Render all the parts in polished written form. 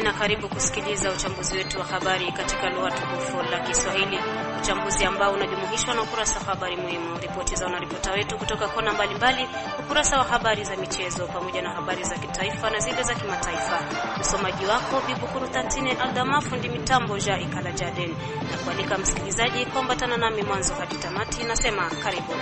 jioni na karibu kusikiliza uchambuzi wetu wa habari katika lugha tukufu la Kiswahili. Uchambuzi ambao unajumuishwa na ukurasa wa habari muhimu, ripoti za wanaripota wetu kutoka kona mbalimbali, ukurasa wa habari za michezo pamoja na habari za kitaifa na zile za kimataifa. Msomaji wako Bibu Kurutantine Aldama, fundi mitambo Ja Ikala Jaden. Na kualika msikilizaji kuambatana nami mwanzo hadi tamati. Nasema karibu.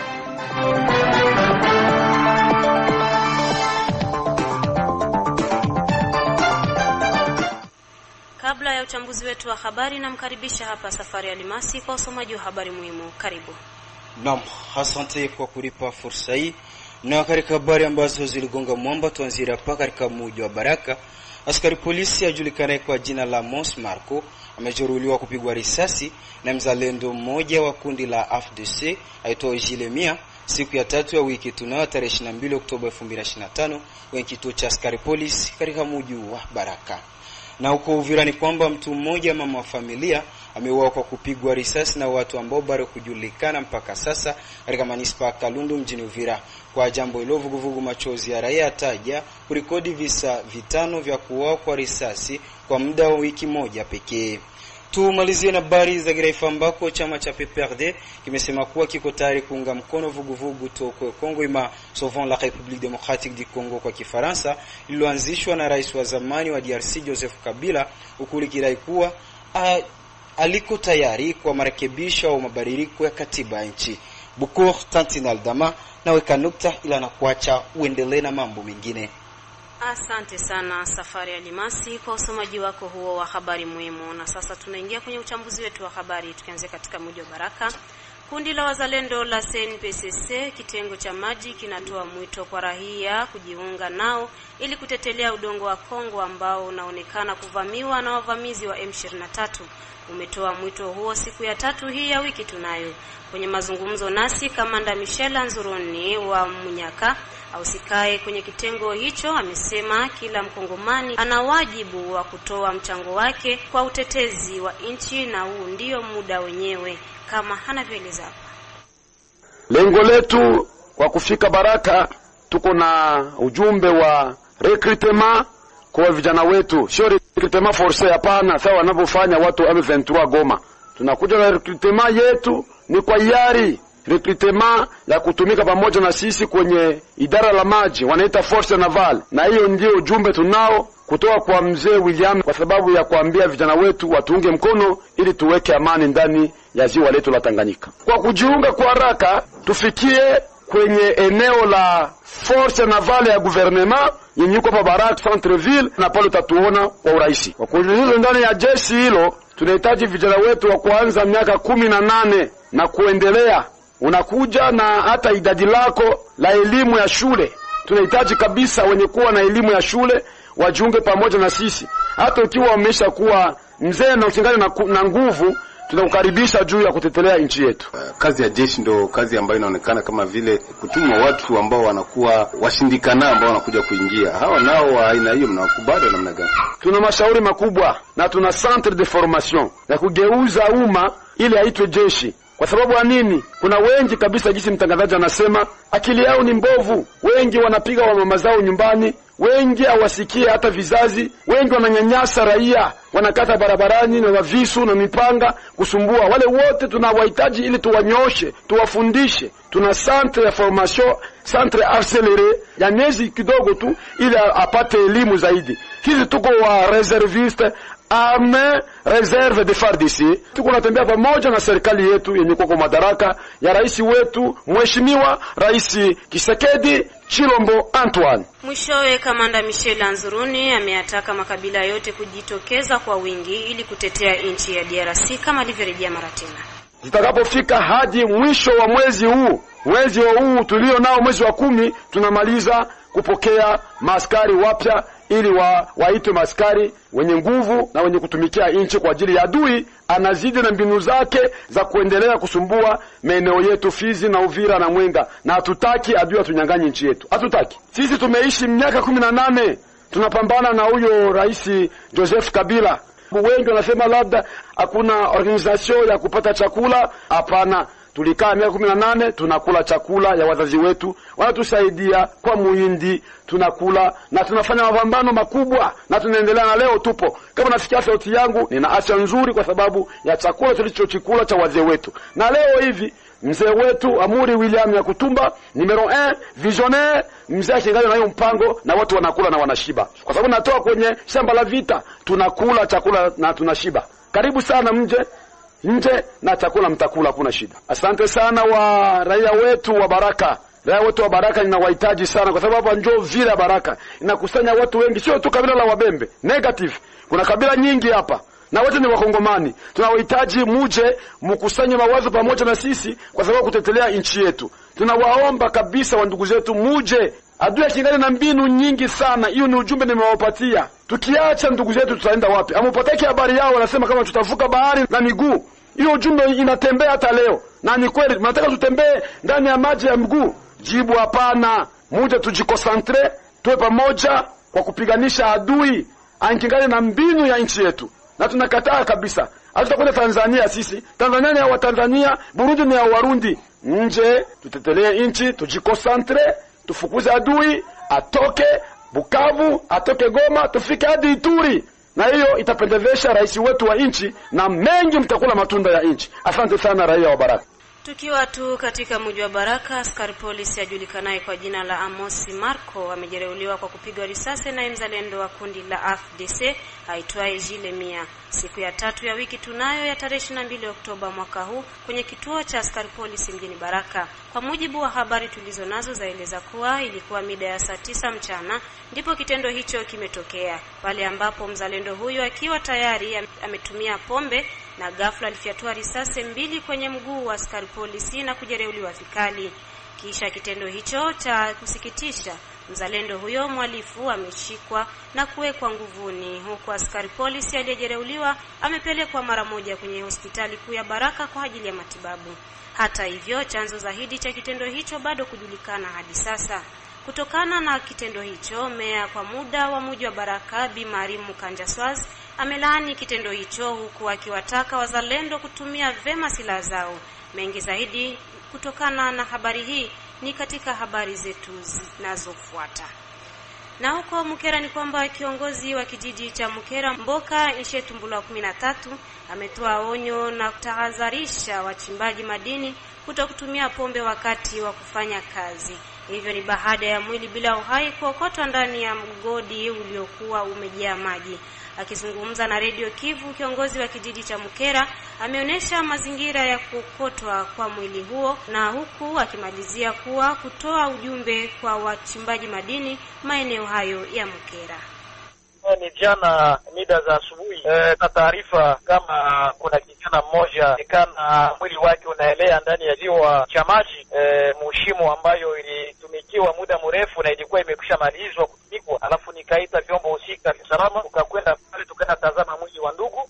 Kabla ya uchambuzi wetu wa habari, namkaribisha hapa Safari Alimasi kwa usomaji wa habari muhimu. Karibu. Naam, asante kwa kulipa fursa hii. Na katika habari ambazo ziligonga mwamba, tuanzia hapa katika mji wa Baraka. Askari polisi ajulikanaye kwa jina la Mons Marco amejeruhiwa kupigwa risasi na mzalendo mmoja wa kundi la AFDC aitwa Jilemia siku ya 3 ya wiki tunayo tarehe 22 Oktoba 2025 kwenye kituo cha askari polisi katika mji wa Baraka. Na huko Uvira ni kwamba mtu mmoja, mama wa familia, ameuawa kwa kupigwa risasi na watu ambao bado kujulikana mpaka sasa katika manispa ya Kalundu mjini Uvira. Kwa jambo hilo, vuguvugu machozi ya raia ataja kurekodi visa 5 vya kuuawa kwa risasi kwa muda wa wiki moja pekee. Tumalizie na habari za kitaifa ambako chama cha PPRD kimesema kuwa kiko tayari kuunga mkono vuguvugu Toko Kongo ima Sauvons la République démocratique du Congo kwa Kifaransa, lililoanzishwa na rais wa zamani wa DRC Joseph Kabila, huku likidai kuwa aliko tayari kwa marekebisho au mabadiliko ya katiba ya nchi. Bukur Tantinal Dama na weka nukta ila na kuacha uendelee na mambo mengine. Asante sana Safari Alimasi kwa usomaji wako huo wa habari muhimu. Na sasa tunaingia kwenye uchambuzi wetu wa habari, tukianzia katika mji wa Baraka. Kundi la wazalendo la CNPSC kitengo cha maji kinatoa mwito kwa raia kujiunga nao ili kutetelea udongo wa Kongo ambao unaonekana kuvamiwa na wavamizi wa M23. Umetoa mwito huo siku ya 3 hii ya wiki tunayo. Kwenye mazungumzo nasi, Kamanda Michel Nzuruni wa Munyaka ausikae kwenye kitengo hicho amesema kila mkongomani ana wajibu wa kutoa mchango wake kwa utetezi wa nchi, na huu ndio muda wenyewe kama anavyoeleza hapa. Lengo letu kwa kufika Baraka, tuko na ujumbe wa recruitment kwa vijana wetu. Sio recruitment forcé, hapana, sawa wanavyofanya watu M23 Goma. Tunakuja na recruitment yetu ni kwa hiari, recruitment ya kutumika pamoja na sisi kwenye idara la maji wanaita force naval. Na hiyo ndio ujumbe tunao kutoka kwa mzee William, kwa sababu ya kuambia vijana wetu watuunge mkono ili tuweke amani ndani ya ziwa letu la Tanganyika. Kwa kujiunga kwa haraka tufikie kwenye eneo la force naval ya gouvernement yenye yuko pa Baraka Centreville, na pale tatuona kwa urahisi. Kwa kujiunga ndani ya jeshi hilo tunahitaji vijana wetu wa kuanza miaka 18 na kuendelea. Unakuja na hata idadi lako la elimu ya shule. Tunahitaji kabisa wenye kuwa na elimu ya shule wajiunge pamoja na sisi. Hata ukiwa umesha kuwa mzee na usingane na nguvu, tunakukaribisha juu ya kutetelea nchi yetu. Kazi ya jeshi ndio kazi ambayo inaonekana kama vile kutuma watu ambao wanakuwa washindikana ambao wanakuja kuingia. Hawa nao wa aina hiyo mnawakubali namna gani? Tuna mashauri makubwa na tuna centre de formation ya kugeuza umma ili aitwe jeshi. Kwa sababu ya nini? Kuna wengi kabisa, jinsi mtangazaji anasema, akili yao ni mbovu. Wengi wanapiga wa mama zao nyumbani, wengi hawasikie hata vizazi, wengi wananyanyasa raia, wanakata barabarani na visu na mipanga kusumbua. Wale wote tunawahitaji ili tuwanyoshe, tuwafundishe. Tuna centre ya formation, centre accéléré ya miezi kidogo tu ili apate elimu zaidi. Hizi tuko wa reserviste arme reserve de FARDC. Tuko natembea pamoja na serikali yetu yenye kwa madaraka ya rais wetu Mheshimiwa Rais Kisekedi Chilombo Antoine. Mwishowe, Kamanda Michel Anzuruni ameyataka makabila yote kujitokeza kwa wingi ili kutetea nchi ya DRC kama alivyorejea mara tena. Zitakapofika hadi mwisho wa mwezi huu tulio nao, mwezi wa 10, tunamaliza kupokea maaskari wapya ili waitwe maaskari wenye nguvu na wenye kutumikia nchi kwa ajili ya adui. Anazidi na mbinu zake za kuendelea kusumbua maeneo yetu Fizi na Uvira na Mwenga, na hatutaki adui atunyang'anye nchi yetu. Hatutaki. Sisi tumeishi miaka 18 tunapambana na huyo Rais Joseph Kabila. Wengi wanasema labda hakuna organization ya kupata chakula. Hapana, Tulikaa miaka 18 tunakula chakula ya wazazi wetu, wanatusaidia kwa muhindi tunakula na tunafanya mapambano makubwa na tunaendelea na leo tupo. Kama nasikia sauti yangu nina afya nzuri kwa sababu ya chakula tulichochikula cha wazee wetu. Na leo hivi mzee wetu Amuri William Yakutumba numero 1 visionnaire, mzee akingana na hiyo mpango na watu wanakula na wanashiba. Kwa sababu natoa kwenye shamba la vita, tunakula chakula na tunashiba. Karibu sana nje na chakula mtakula, kuna shida. Asante sana wa raia wetu wa Baraka. Raia wetu wa Baraka ninawahitaji sana kwa sababu njoo vile Baraka inakusanya watu wengi, sio tu kabila la Wabembe negative. Kuna kabila nyingi hapa na wote ni Wakongomani. Tunawahitaji muje mkusanye mawazo pamoja na sisi kwa sababu kutetelea nchi yetu. Tunawaomba kabisa wa ndugu zetu muje. Adui akingana na mbinu nyingi sana. Hiyo ni ujumbe nimewapatia. Tukiacha ndugu zetu tutaenda wapi? Amupataki habari yao wanasema kama tutavuka bahari na miguu. Hiyo ujumbe inatembea hata leo. Na ni kweli tunataka tutembee ndani ya maji ya mguu. Jibu hapana. Muje tujikosantre, tuwe pamoja kwa kupiganisha adui akingana na mbinu ya nchi yetu. Na tunakataa kabisa. Hatutakwenda Tanzania sisi. Tanzania ni ya Watanzania, Burundi ni ya Warundi. Nje tutetelee nchi, tujikosantre, tufukuze adui, atoke Bukavu, atoke Goma, tufike hadi Ituri. Na hiyo itapendezesha rais wetu wa nchi na mengi mtakula matunda ya nchi. Asante sana raia wa Baraka. Tukiwa tu katika mji wa Baraka, askari polisi ajulikanaye kwa jina la Amosi Marco amejereuliwa kwa kupigwa risasi na mzalendo wa kundi la AFDC aitwaye Jilemia siku ya 3 ya wiki tunayo ya tarehe 22 Oktoba mwaka huu kwenye kituo cha askari polisi mjini Baraka. Kwa mujibu wa habari tulizo nazo zaeleza kuwa ilikuwa mida ya saa 9 mchana ndipo kitendo hicho kimetokea, pale ambapo mzalendo huyo akiwa tayari ametumia pombe na ghafla alifyatua risasi 2 kwenye mguu wa askari polisi na kujereuliwa vikali. Kisha kitendo hicho cha kusikitisha, mzalendo huyo mwalifu ameshikwa na kuwekwa nguvuni, huku askari polisi aliyejereuliwa amepelekwa mara moja kwenye hospitali kuu ya Baraka kwa ajili ya matibabu. Hata hivyo, chanzo zaidi cha kitendo hicho bado kujulikana hadi sasa. Kutokana na kitendo hicho, meya kwa muda wa mji wa Baraka Bi Marimu Kanjaswaz amelaani kitendo hicho, huku akiwataka wazalendo kutumia vema silaha zao. Mengi zaidi kutokana na habari hii ni katika habari zetu zinazofuata. Na huko Mukera ni kwamba kiongozi wa kijiji cha Mukera Mboka Nshetumbula 13 ametoa onyo na kutahadharisha wachimbaji madini kutokutumia pombe wakati wa kufanya kazi. Hivyo ni baada ya mwili bila uhai kuokotwa ndani ya mgodi uliokuwa umejaa maji. Akizungumza na Radio Kivu, kiongozi wa kijiji cha Mukera ameonyesha mazingira ya kuokotwa kwa mwili huo, na huku akimalizia kuwa kutoa ujumbe kwa wachimbaji madini maeneo hayo ya Mukera. Ni jana mida za asubuhi na taarifa kama kuna kijana mmoja kana mwili wake unaelea ndani ya ziwa cha maji mshimo ambayo ilitumikiwa muda mrefu na ilikuwa imekwisha malizwa kutumikwa. Alafu nikaita vyombo husika vya usalama, tukakwenda pale tukaenda tazama mwili wa ndugu.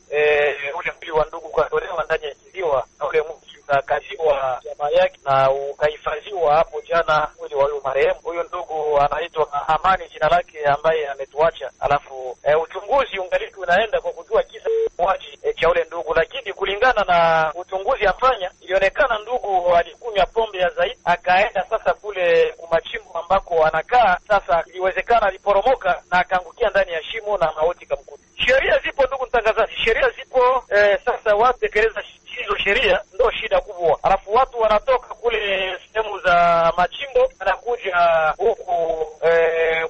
Ule mwili wa ndugu ukatolewa ndani ya ziwa na ule mwili ukakaziwa jamaa yake na ukahifadhiwa hapo jana mwili wa huyo marehemu. Huyo ndugu anaitwa Amani jina lake, ambaye ametuacha. Alafu uchunguzi ungaliki unaenda kwa kujua kisa mauaji cha ule ndugu, lakini kulingana na uchunguzi afanya ilionekana ndugu alikunywa pombe ya zaidi, akaenda sasa kule kumachimbo ambako anakaa. Sasa iliwezekana aliporomoka na akaangukia ndani ya shimo na mauti kamkuta. Sheria zipo ndugu mtangazaji, sheria zipo. Sasa watu tekeleza hizo sheria ndio shida kubwa. Alafu watu wanatoka kule sehemu za machimbo wanakuja huku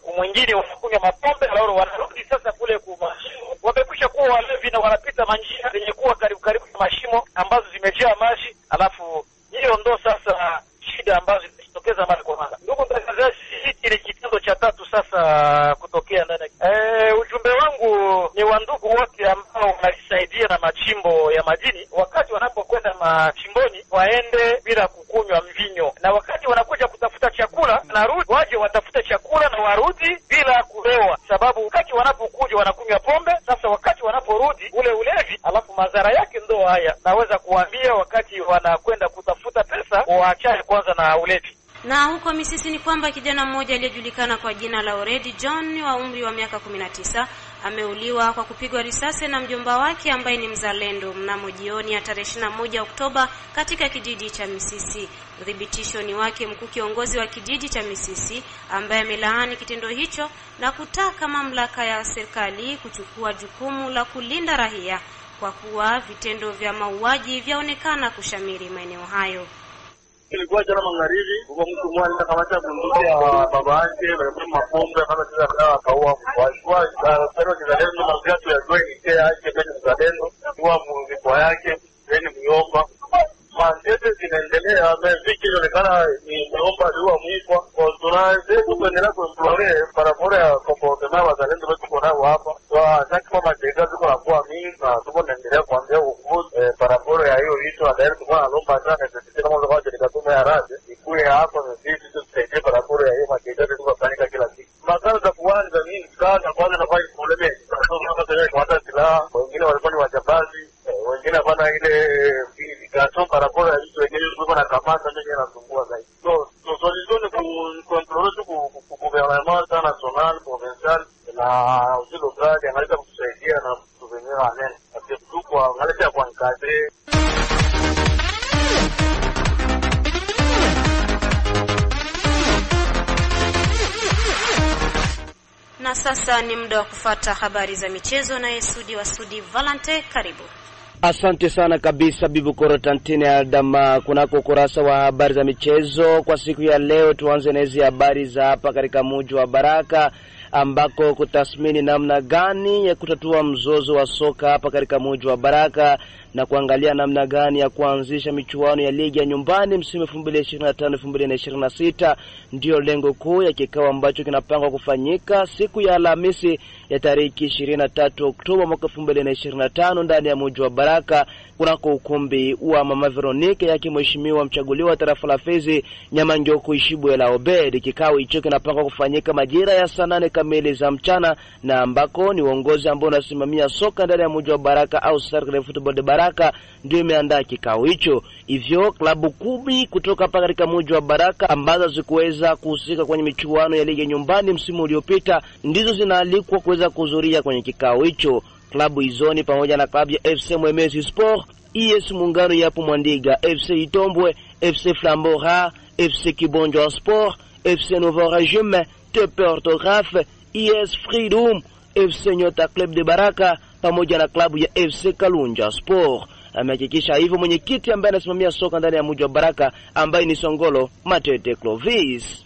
kumwingine wanakunywa mapombe, alafu wanarudi sasa kule kumashimo. Wamekwisha kuwa walevi na wanapita manjia zenye kuwa karibu na mashimo ambazo zimejaa maji. Alafu hiyo ndo sasa shida ambazo zinatokeza mara kwa mara. Ndugu mtangazaji, hiki ni kitendo cha 3 sasa kutokea ndani. Ujumbe wangu ni wa ndugu wote ambao wanalisaidia na machimbo ya madini, wakati wanapokwenda machimboni waende bila kukunywa mvinyo, na wakati wanakuja kutafuta chakula narudi waje watafute chakula na warudi bila kulewa, sababu wakati wanapokuja wanakunywa pombe. Sasa wakati wanaporudi ule ulevi, alafu madhara yake ndo haya. Naweza kuambia wakati wanakwenda kutafuta pesa waachane kwanza na ulevi. Na huko Misisi ni kwamba kijana mmoja aliyejulikana kwa jina la Oredi John wa umri wa miaka 19 ameuliwa kwa kupigwa risasi na mjomba wake ambaye ni mzalendo mnamo jioni ya tarehe 21 Oktoba katika kijiji cha Misisi. Udhibitisho ni wake mkuu kiongozi wa kijiji cha Misisi ambaye amelaani kitendo hicho na kutaka mamlaka ya serikali kuchukua jukumu la kulinda raia kwa kuwa vitendo vya mauaji vyaonekana kushamiri maeneo hayo. Ilikuwa jana magharibi, huko mtu mmoja anakamata bunduki ya baba yake, alikuwa mapombe kama sasa akaua kwa sasa kizalendo na viatu ya joini yake kwenye kizalendo, kwa mzigo yake kwenye miomba. Mandete zinaendelea, mziki inaonekana ni miomba ndio mwiko. Kwa tunaweza kuendelea kuimplore parapora ya comportement wa wazalendo wetu tuko nao hapa. Kwa sasa kama mateka ziko nakuwa mingi na tuko naendelea kuambia uongozi parapora ya hiyo vitu na direct kwa naomba sana sisi kama wao tulikatuma ya radi ikue hapa na sisi tusaidie parapora ya hiyo mateka zetu kufanyika kila siku. Makala za kuanza nini kaza kwanza na fanya probleme. Kwa silaha wengine walikuwa ni wajambazi, wengine hapana ile kato parapora ya hizo wengine walikuwa na kamata ndio yanasumbua zaidi. So solution ni control ku gouvernement national provincial na usilo gadi anaweza kutusaidia na kutuvenea amen. Akitu kwa angaleta kwa nkadre. Na sasa ni muda wa kufuata habari za michezo na Sudi wa Sudi Valente, karibu. Asante sana kabisa Bibu Korotantine Adama kunako kurasa wa habari za michezo kwa siku ya leo. Tuanze na hizi habari za hapa katika mji wa Baraka ambako kutathmini namna gani ya kutatua mzozo wa soka hapa katika mji wa Baraka na kuangalia namna gani ya kuanzisha michuano ya ligi ya nyumbani msimu 2025-2026 ndio lengo kuu ya kikao ambacho kinapangwa kufanyika siku ya Alhamisi ya tarehe 23 Oktoba mwaka 2025 ndani ya mji wa Baraka kunako ukumbi wa Mama Veronica yake mheshimiwa mchaguliwa wa tarafa la Fizi Nyamanjoku Ishibwela Obed. Kikao hicho kinapangwa kufanyika majira ya saa 8 kamili za mchana na ambako ni uongozi ambao unasimamia soka ndani ya mji wa Baraka au Circle Football de Baraka ndio imeandaa kikao hicho. Hivyo klabu 10 kutoka hapa katika mji wa Baraka ambazo zikuweza kuhusika kwenye michuano ya ligi nyumbani msimu uliopita ndizo zinaalikwa kuweza kuhudhuria kwenye kikao hicho. Klabu hizo ni pamoja na klabu ya FC Mwemezi Sport, ES Muungano yapo Mwandiga, FC Itombwe, FC Flambora, FC Kibonjo Sport, FC Nouveau Regime, Tepe Orthographe, ES Freedom, FC Nyota Club de Baraka pamoja na klabu ya FC Kalunja Sport. Amehakikisha hivyo mwenyekiti ambaye anasimamia soka ndani ya mji wa Baraka ambaye ni Songolo Matete Clovis.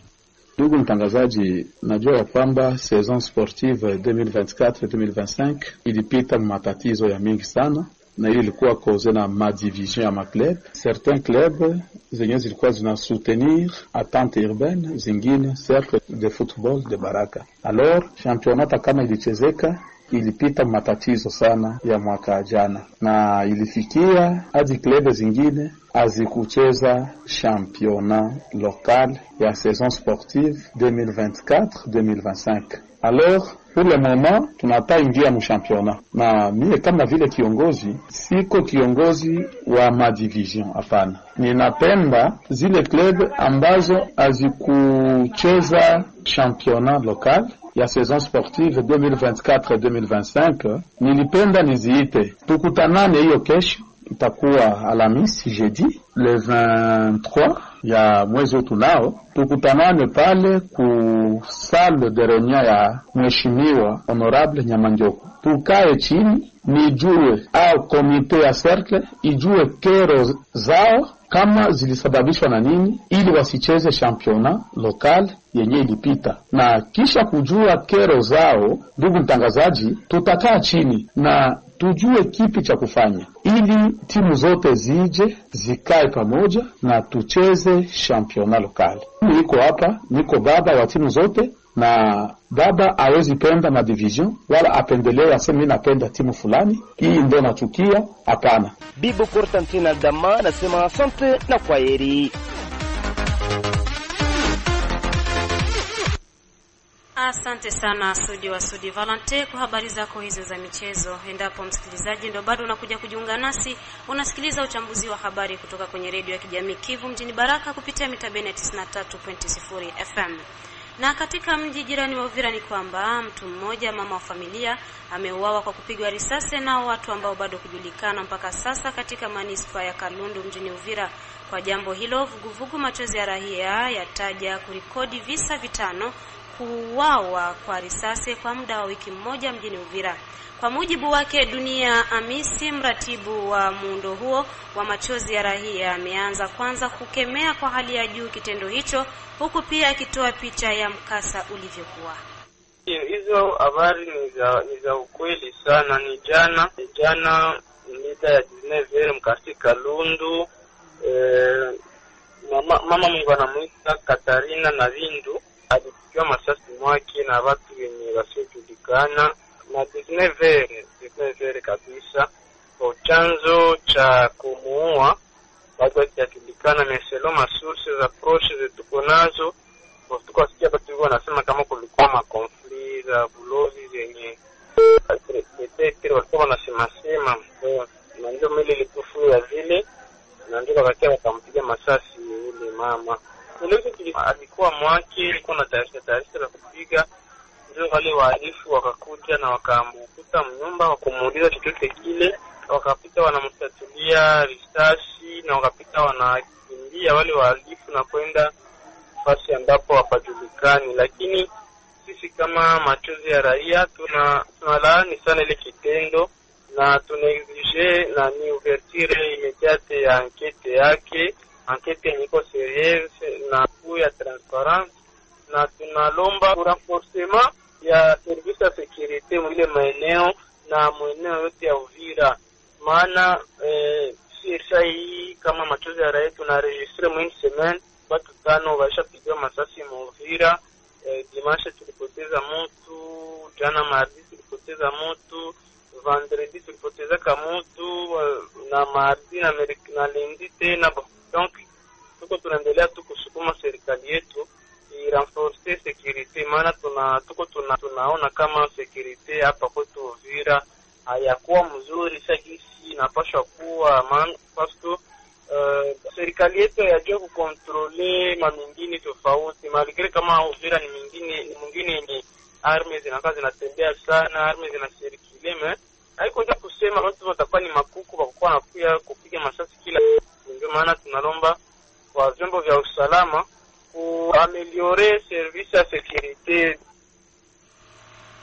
Ndugu mtangazaji, najua ya kwamba saison sportive 2024-2025 ilipita matatizo ya mingi sana, na hiyo ilikuwa cause na madivision ya maclub. Certains clubs zenye zilikuwa zina soutenir attente urbaine, zingine Cercle de Football de Baraka. Alors championnat kama ilichezeka ilipita matatizo sana ya mwaka jana, na ilifikia hadi club zingine azikucheza championnat local ya saison sportive 2024-2025. Alors pour le moment tunata ingia mu championnat, na mie kama vile kiongozi siko kiongozi wa madivision, hapana. Ninapenda zile club ambazo azikucheza championnat local ya saison sportive 2024-2025 nilipenda niziite tukutanane hiyo kesho. Itakuwa Alhamisi jeudi le 23 ya mwezi tunao, tukutanane pale ku salle de réunion ya mheshimiwa honorable Nyamanjoku. Tukae chini nijue au komite ya cercle ijue kero zao kama zilisababishwa na nini ili wasicheze championnat local yenye ilipita, na kisha kujua kero zao, ndugu mtangazaji, tutakaa chini na tujue kipi cha kufanya ili timu zote zije zikae pamoja na tucheze championnat local. Niko hapa, niko baba wa timu zote, na baba hawezi penda na division wala apendelee aseme mimi napenda timu fulani hii ndio nachukia, hapana. Bibu Kortantina Dama nasema asante na kwaheri. Asante sana Sudi wa Sudi Valente kwa habari zako hizo za michezo. Endapo msikilizaji ndio bado unakuja kujiunga nasi, unasikiliza uchambuzi wa habari kutoka kwenye redio ya kijamii Kivu mjini Baraka kupitia mitabene 93.0 FM. Na katika mji jirani wa Uvira ni kwamba mtu mmoja, mama wa familia, ameuawa kwa kupigwa risasi na watu ambao bado kujulikana mpaka sasa katika manispa ya Kalundu mjini Uvira. Kwa jambo hilo, vuguvugu Machozi ya Raia yataja kurikodi visa 5 kuuawa kwa risasi kwa muda wa wiki moja mjini Uvira. Kwa mujibu wake Dunia Amisi, mratibu wa muundo huo wa Machozi ya Raia, ameanza kwanza kukemea kwa hali ya juu kitendo hicho, huku pia akitoa picha ya mkasa ulivyokuwa. Hizo habari ni za ukweli sana. Ni jana mida ya 19 mkasi Kalundu, mama Mungu anamuita Katarina na Vindu alipigiwa masasi mwake na watu wenye wasiojulikana na 19 kabisa. Kwa chanzo cha kumuua watu wakijulikana, meselo masources za proche zetuko nazo, kwa sikia watu wanasema kama kulikuwa makonfli za bulozi zenye walikuwa wanasema na ndio mili ilikufuya vile, na ndio wakakia wakampiga masasi yule mama. Alikuwa mwake, ilikuwa na taarifa za kupiga. Ndio wale wahalifu wakakuja na wakamkuta mnyumba, wakumuuliza chochote kile, wakapita wanamstatulia risasi na wakapita wanakimbia wale wahalifu na kwenda nafasi ambapo hapajulikani. Lakini sisi kama Machozi ya Raia tunalaani sana ile kitendo na tunaexige na ni ouverture imediate ya ankete yake, ankete yenye iko serieuse na ya transparence, na tunalomba renforcement ya service ya securite mwile maeneo na maeneo yote ya Uvira. Maana sasa hii kama Machozi ya Raia tunaregistre mwini semaine watu 5 washapigwa masasi Uvira. Dimanche tulipoteza mtu, jana mardi tulipoteza mtu, vendredi tulipoteza mtu, na mardi na lundi tena. Donc tuko tunaendelea kusukuma serikali yetu renforcer security, maana tunaona kama security hapa kwetu Uvira hayakuwa mzuri. Sasa inapaswa kuwa maana pasto serikali yetu yajua kukontrole mamingine tofauti, malgré kama Uvira ni mwingine ni army zinakaa zinatembea sana, army zinasirikile, haikoja kusema watu watakuwa ni makuku kwa kuwa nakuya kupiga masasi kila. Ndio maana tunalomba kwa vyombo vya usalama kuameliore service ya security.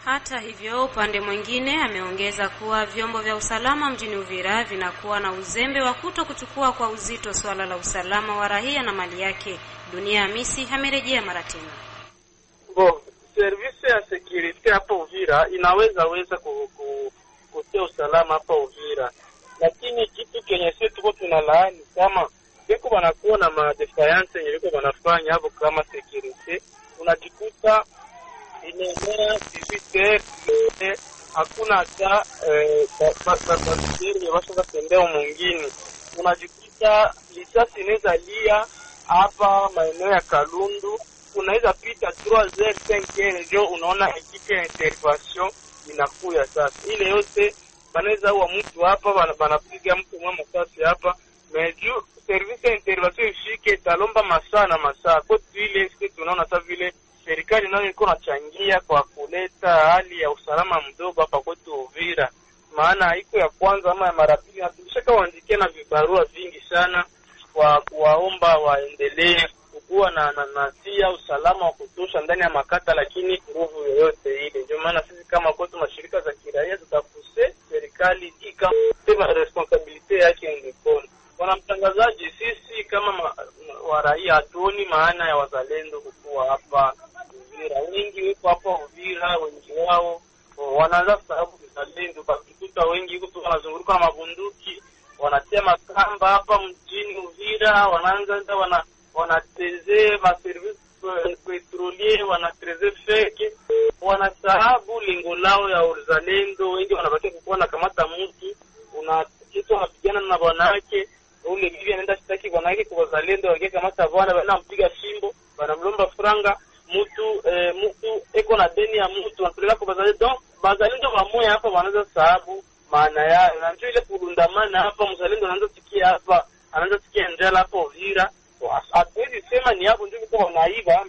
Hata hivyo, upande mwingine ameongeza kuwa vyombo vya usalama mjini Uvira vinakuwa na uzembe wa kuchukua kwa uzito swala la usalama wa raia na mali yake. Dunia Amisi amerejea mara tena. Service ya security hapa Uvira inaweza kutia usalama hapa Uvira, lakini kitu kenye sisi tuko tunalaani kama beko wanakuwa na madefiance yenye beko wanafanya hapo kama security, unajikuta inaenea visite hakuna hata basiri washa tembea mwingine, unajikuta lisasi inaweza lia hapa maeneo ya Kalundu, unaweza pita 3h5 ndio unaona ekipe ya intervention inakuya. Sasa ile yote banaweza huwa mtu hapa banapiga mtu mwa mkasi hapa, meju service ya intervention ifike talomba masaa kwa ile sisi tunaona sasa vile serikali nayo iko nachangia kwa kuleta hali ya usalama mdogo hapa kwetu Uvira. Maana iko ya kwanza ama ya mara pili, na tulishaka waandikia na vibarua vingi sana kwa kuwaomba waendelee kuwa na tia usalama wa kutosha ndani ya makata, lakini nguvu yoyote ile. Ndio maana sisi kama kwetu mashirika za kiraia tutapuse serikali ikama responsibility yake mkono. Kwa mtangazaji, sisi kama wa raia hatuoni maana ya wazalendo kuwa hapa Uvira. Wengi wako hapa Uvira, wengi wao wanaanza sababu wazalendo, bakikuta wengi huko wanazunguruka na mabunduki, wanatia makamba hapa mjini Uvira, wanaanza wanateze ma service petrolier, wanatreze fake, wanasahabu lengo lao ya uzalendo. Wengi wanabaki kuwa na kamata mtu kitu wanapigana na wanawake, ule bibi anaenda shtaki wanawake kwa wazalendo, wangeka kamata bwana wanampiga fimbo, wanamlomba franga mtu eko na deni ya mtu wanapeleka kwa wazalendo. Wazalendo wamoja hapa wanaanza sababu maana yao, na ndio ile kurundamana hapa. Mzalendo anaanza sikia hapa, anaanza sikia njala hapo Uvira. Hatuwezi sema ni hapo ndio kwa naiba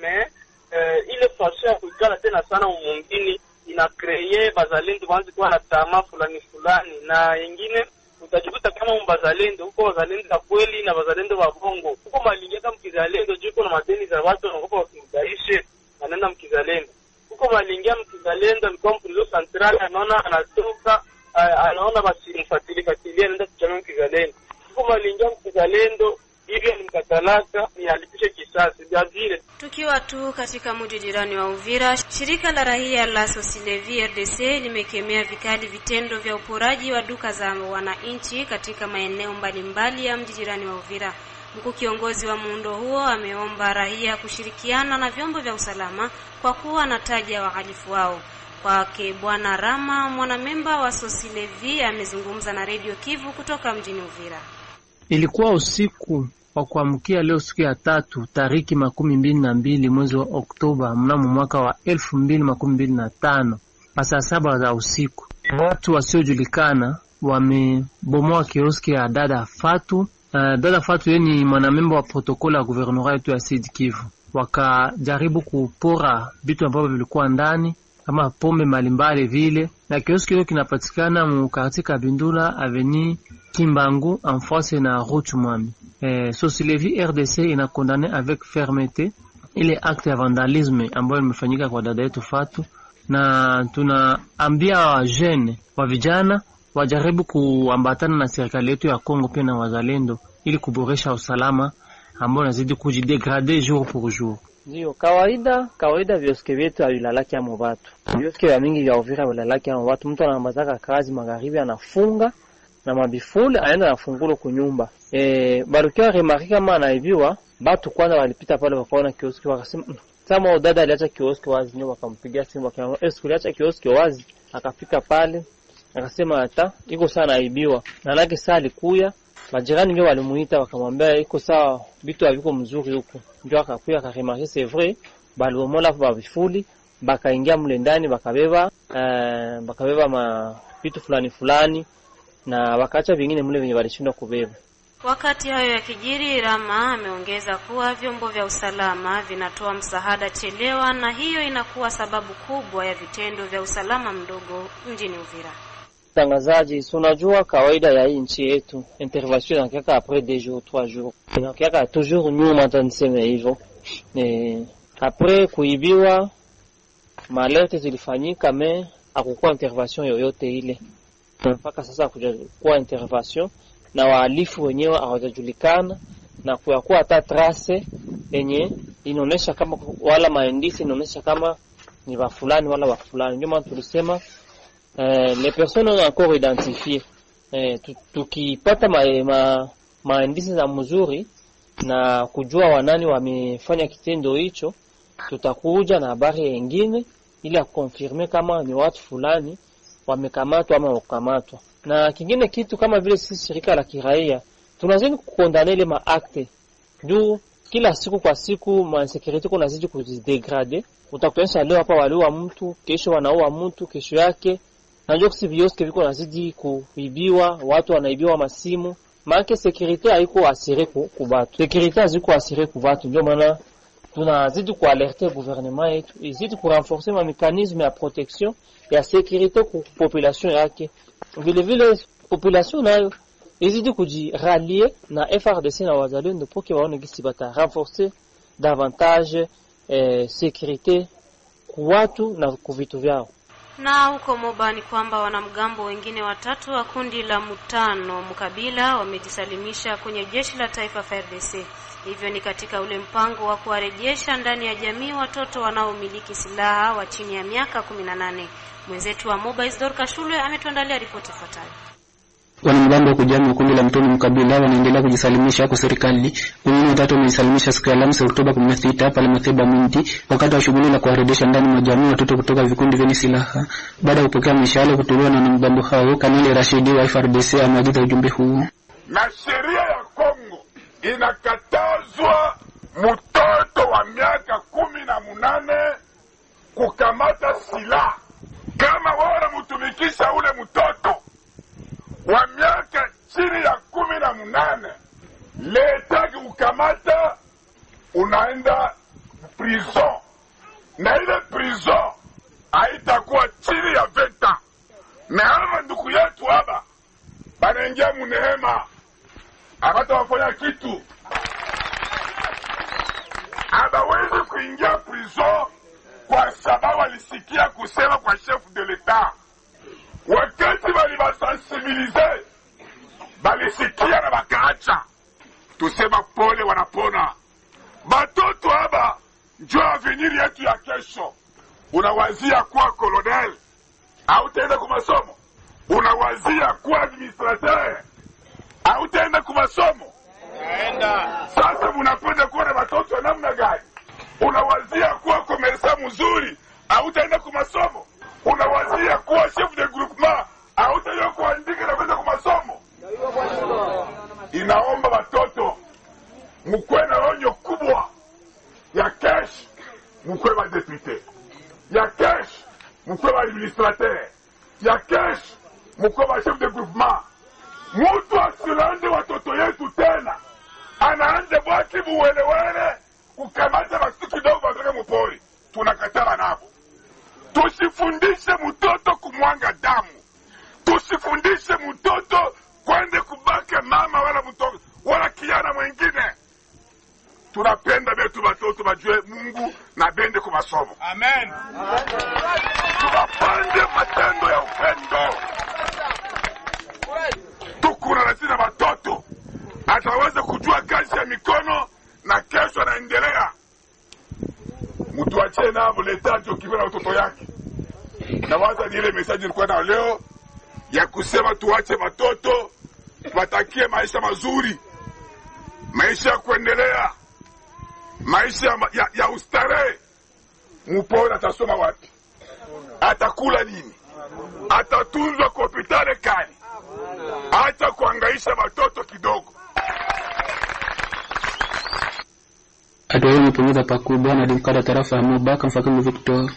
ile faso ya kuikala tena sana umungini ina kreye bazalendo wanzi kuwa na tamaa fulani na ingine utajikuta kama mbazalendo huko wazalendo wa kweli na wazalendo wa bongo huko Malingia mkizalendo jiko na madeni za watu wanaogopa wakidaishe anaenda mkizalendo huko Malingia mkizalendo alikuwa mprizo central anaona anatoka anaona basi mfuatilia anaenda kuchamia mkizalendo huko Malingia mkizalendo hivyo ni mkatalaka ni alipisha kisasi vya vile. Tukiwa tu katika mji jirani wa Uvira, shirika la raia la Sosilevi RDC limekemea vikali vitendo vya uporaji wa duka za wananchi katika maeneo mbalimbali ya mji jirani wa Uvira. Mkuu kiongozi wa muundo huo ameomba raia kushirikiana na vyombo vya usalama kwa kuwa anataja wahalifu wao. Kwake Bwana Rama, mwanamemba wa Sosilevi, amezungumza na Radio Kivu kutoka mjini Uvira. Ilikuwa usiku wa kuamkia leo siku ya 3 tariki 22 mwezi wa Oktoba mnamo mwaka wa 2025 saa 7 za usiku. Watu wasiojulikana wamebomoa kioski ya dada Fatu. Dada Fatu yeye ni mwanamemba wa protokola ya gouvernorat yetu ya Sud Kivu. Wakajaribu kupora vitu ambavyo vilikuwa ndani kama pombe mbalimbali vile, na kioski hiyo kinapatikana mu katika Bindula Avenue Kimbangu en face na Route Mwami. Sosilevi RDC inakondane avec fermeté ile acte ya vandalisme ambayo imefanyika kwa dada yetu Fatu, na tunaambia wa jeune wa vijana wajaribu kuambatana na serikali yetu ya Kongo pia na wazalendo ili kuboresha usalama ambao unazidi kujidegrader jour pour jour. Ndio kawaida vyoske vyetu avilalaki ya mobatu. Vyoske vya mingi vya Uvira vilalaki ya mobatu. Mtu anambazaka kazi magharibi anafunga na mabifuli aenda na fungulo kunyumba. Barukia remarki kama anaibiwa, batu kwanza walipita pale wakaona kioski wakasema kama dada aliacha kioski wazi, ndio wakampigia simu wakamwambia aliacha kioski wazi. Akafika pale akasema hata iko sana aibiwa. Na lake saa alikuya, majirani ndio walimuita wakamwambia iko sawa, vitu haviko mzuri huko. Ndio akakuya akaremarki c'est vrai, baliomola kwa bifuli, bakaingia mle ndani bakabeba vitu fulani na wakaacha vingine mle venye walishindwa kubeba. Wakati hayo ya kijiri, Rama ameongeza kuwa vyombo vya usalama vinatoa msaada chelewa, na hiyo inakuwa sababu kubwa ya vitendo vya usalama mdogo mjini Uvira. Tangazaji, unajua kawaida ya hii nchi yetu, intervention inakiaka après 2 jours 3 jours. Inakiaka toujours nyuma taniseme hivyo. Après kuibiwa malerte zilifanyika mais hakukuwa intervention yoyote ile. Mpaka sasa kuja intervention na wahalifu wenyewe hawajajulikana na kuwa hata trace yenye inaonesha kama wala maindisi inaonesha kama ni wa fulani wala wa fulani. Ndio maana tulisema les personnes encore identifiées. Tukipata maindisi za mzuri na kujua wanani wamefanya kitendo hicho, tutakuja na habari nyingine ili akonfirme kama ni watu fulani wamekamatwa ama wakamatwa. Na kingine kitu kama vile sisi shirika la kiraia tunazidi kukondana ile maakte. Ndio kila siku kwa siku ma-security kunazidi kujidegrade. Utakuonyesha leo hapa waliua mtu, kesho wanaua mtu, kesho yake najua kusivyoske viko nazidi kuibiwa, watu wanaibiwa masimu. Maana security haiko assuré kubatu. Security haziko assuré kubatu. Ndio maana tunazidi kualerter gouvernement yetu izidi kurenforcer ma mécanisme ya protection ya sécurité kwa population yake. Vile population nayo izidi kujirallier na FRDC na wazalendo pour que waone gisi bata renforcer davantage sécurité kwa watu na kwa vitu vyao. Na huko Moba ni kwamba wanamgambo wengine 3 wa kundi la Mutano Mkabila wamejisalimisha kwenye jeshi la taifa FARDC. Hivyo ni katika ule mpango wa kuwarejesha ndani ya jamii watoto wanaomiliki silaha wa chini ya miaka 18. Mwenzetu wa Moba Isdor Kashule ametuandalia ripoti ifuatayo. Wanamgambo wa kujami wa kundi la Mutano Mkabila wanaendelea kujisalimisha kwa serikali. Wengine 3 wamejisalimisha siku ya Alhamisi Oktoba 16 pale Mateba Minti wakati wa shughuli la kuwarejesha ndani mwa jamii watoto kutoka vikundi vyenye silaha. Baada ya kupokea mishale kutolewa na wanamgambo hao, Kanali Rashidi wa FARDC ameagiza ujumbe huu. Na sheria ya Kongo inakatazwa mtoto wa miaka 18 kukamata silaha. Kama wao mtumikisha ule mtoto wa miaka chini ya 18, leta kukamata unaenda prison. na ile prison haitakuwa chini ya 20 na hawa ndugu yetu hapa banaingia munehema, hata wafanya kitu hawezi kuingia prison kwa sababu walisikia kusema kwa chef de l'etat. Wakati walibasensibilize balisikia na bakaacha. Tusema pole, wanapona. Batoto haba ndio avenir yetu ya kesho. Unawazia kuwa colonel au utaenda kwa masomo? Unawazia kuwa administrateur au utaenda kwa masomo? Sasa mnapenda kuwa na watoto namna gani? Unawazia kuwa komersa mzuri au utaenda kwa masomo? Unawazia kuwa chef de groupement au utaenda kuandika na kwenda kwa masomo? Inaomba watoto mkwe na onyo kubwa ya cash, mkwe wa député, ya cash mkwe wa administrateur, ya cash mkwe wa chef de groupement. Mtu asilande watoto yetu tena, anaanza bwaki buwelewele kukamata watu kidogo watoke mpori. Tunakatala nabo. Tusifundishe mtoto kumwanga damu, tusifundishe mtoto kwende kubaka mama wala mtoto wala kiana mwingine. Tunapenda betu watoto bajue Mungu na bende kwa masomo. Amen. Tupande matendo ya upendo. Tukuna lazima watoto ataweza kujua kazi ya mikono na kesho anaendelea. Mtu achie na letajo kibera watoto yake. Na waza ni ile message nilikuwa na leo ya kusema tuache watoto watakie maisha mazuri, maisha ya kuendelea, maisha ya ustarehe. Mpona atasoma wapi? Atakula nini? Atatunzwa kwa hospitali kani? Hata kuangaisha watoto kidogo. Adwa imepunguza pakubwa na dimkada tarafa ya Mubaka mfakini Victor.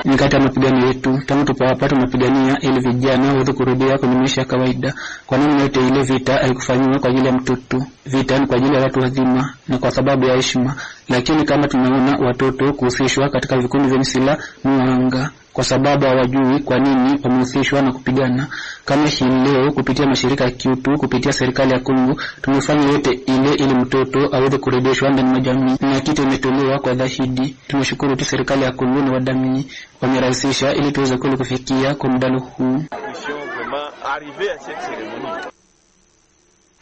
Nikata mapigano yetu tangu tupawapata mapigania ili vijana waweze kurudia kwenye maisha ya kawaida. Kwa nini yote ile vita haikufanywa kwa ajili ya mtoto? Vita ni kwa ajili ya watu wazima na kwa sababu ya heshima. Lakini kama tunaona watoto kuhusishwa katika vikundi vya silaha mwanga kwa sababu hawajui kwa nini wamehusishwa na kupigana. Kama hii leo kupitia mashirika ya kiutu, kupitia serikali ya Kongo, tumefanya yote ile ili mtoto aweze kurejeshwa ndani ya jamii. Na kitu imetolewa kwa dhahidi. Tunashukuru tu serikali ya Kongo na wadhamini wamerahisisha ili tuweze kufikia kwa mdalo huu.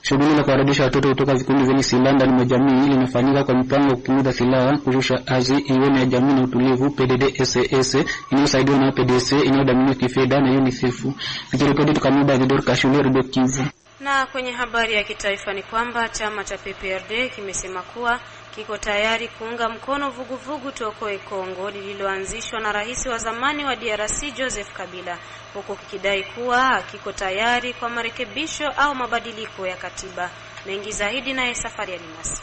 Shughuli la kuwarudisha watoto kutoka vikundi vya silaha ndani ya jamii linafanyika kwa mpango wa kupunguza silaha, kushusha azi iwe ya jamii na utulivu PDDSS inayosaidiwa na PDC inayodhaminiwa kifedha na UNICEF. Nikiripoti kutoka muda Vidor Kashule Radio Kivu. Na kwenye habari ya kitaifa ni kwamba chama cha PPRD kimesema kuwa kiko tayari kuunga mkono vuguvugu Tuokoe Kongo lililoanzishwa na rais wa zamani wa DRC Joseph Kabila, huku kikidai kuwa kiko tayari kwa marekebisho au mabadiliko ya katiba. Mengi zaidi na Safari ya Limasi.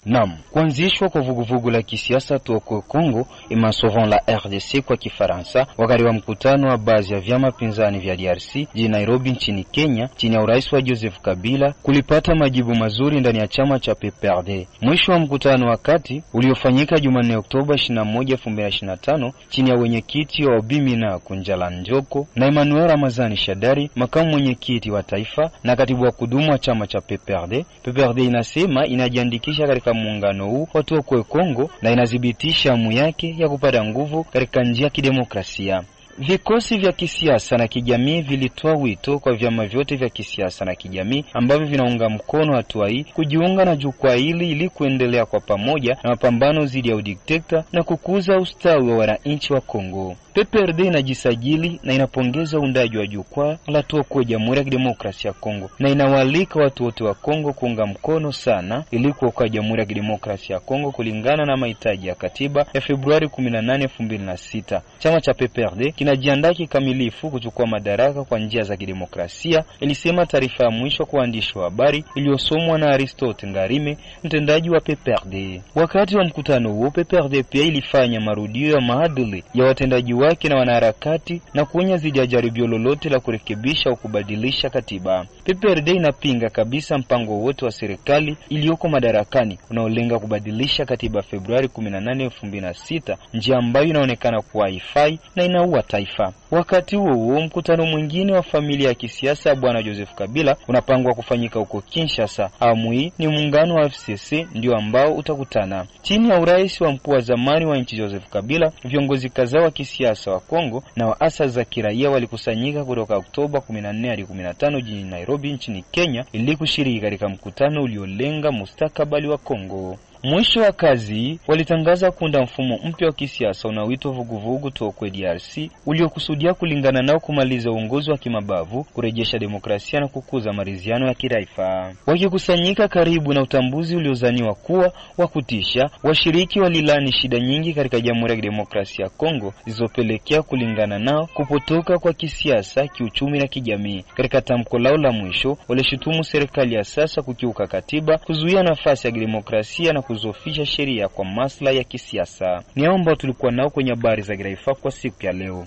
Naam, kuanzishwa kwa vuguvugu la kisiasa Tuokoe Kongo imasovan la RDC kwa Kifaransa wakati wa mkutano wa baadhi ya vyama pinzani vya DRC jijini Nairobi nchini Kenya chini ya urais wa Joseph Kabila kulipata majibu mazuri ndani ya chama cha PPRD. Mwisho wa mkutano wakati uliofanyika Jumanne Oktoba 21, 2025 chini ya wenyekiti wa Bimina Kunjala Njoko na Emmanuel Ramazani Shadari, makamu mwenyekiti wa taifa na katibu wa kudumu wa chama cha PPRD. PPRD inasema inajiandikisha katika muungano huu wa Tuokoe Kongo na inadhibitisha hamu yake ya kupata nguvu katika njia ya kidemokrasia. Vikosi vya kisiasa na kijamii vilitoa wito kwa vyama vyote vya kisiasa na kijamii ambavyo vinaunga mkono hatua hii kujiunga na jukwaa hili ili kuendelea kwa pamoja na mapambano dhidi ya udikteta na kukuza ustawi wa wananchi wa Kongo. PPRD inajisajili na inapongeza uundaji wa jukwaa la Tuokoe Jamhuri ya Kidemokrasia ya Kongo na inawaalika watu wote wa Kongo kuunga mkono sana ili kuokoa Jamhuri ya Kidemokrasia ya Kongo kulingana na mahitaji ya katiba ya Februari 18, 2006. Chama cha PPRD kinajiandaa kikamilifu kuchukua madaraka kwa njia za kidemokrasia, ilisema taarifa ya mwisho kwa waandishi wa habari iliyosomwa na Aristote Ngarime, mtendaji wa PPRD. Wakati wa mkutano huo, PPRD pia ilifanya marudio ya maadili ya watendaji wake na wanaharakati na kuonya dhidi ya jaribio lolote la kurekebisha au kubadilisha katiba. PPRD inapinga kabisa mpango wote wa serikali iliyoko madarakani unaolenga kubadilisha katiba Februari 18, 2006, njia ambayo inaonekana kuwa haifai na inaua taifa. Wakati huo mkutano mwingine wa familia ya kisiasa bwana Joseph Kabila unapangwa kufanyika huko Kinshasa. Awamu hii ni muungano wa FCC ndio ambao utakutana. Chini ya urais wa mkuu wa zamani wa nchi Joseph Kabila, viongozi kadhaa wa kisiasa wa Kongo na wa asasi za kiraia walikusanyika kutoka Oktoba 14 hadi 15 jijini Nairobi nchini Kenya ili kushiriki katika mkutano uliolenga mustakabali wa Kongo. Mwisho wa kazi walitangaza kuunda mfumo mpya wa kisiasa unaoitwa vuguvugu Tokwe DRC uliokusudia kulingana nao kumaliza uongozi wa kimabavu, kurejesha demokrasia na kukuza maridhiano ya kitaifa. Wakikusanyika karibu na utambuzi uliozaniwa kuwa wa kutisha, washiriki walilani shida nyingi katika Jamhuri ya Demokrasia ya Kongo zilizopelekea kulingana nao kupotoka kwa kisiasa, kiuchumi na kijamii. Katika tamko lao la mwisho, walishutumu serikali ya sasa kukiuka katiba, kuzuia nafasi ya demokrasia na kuzofisha sheria kwa maslahi ya kisiasa. Ni hao ambao tulikuwa nao kwenye habari za kitaifa kwa siku ya leo.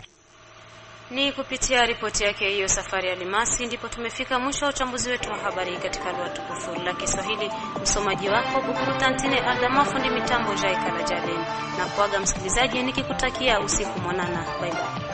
Ni kupitia ripoti yake hiyo Safari ya Limasi ndipo tumefika mwisho wa uchambuzi wetu wa habari katika lugha tukufu la Kiswahili. Msomaji wako Bukurutantine Adamafu, ndi mitambo Jai Kalajalen, na kuaga msikilizaji nikikutakia usiku mwanana. Bye bye.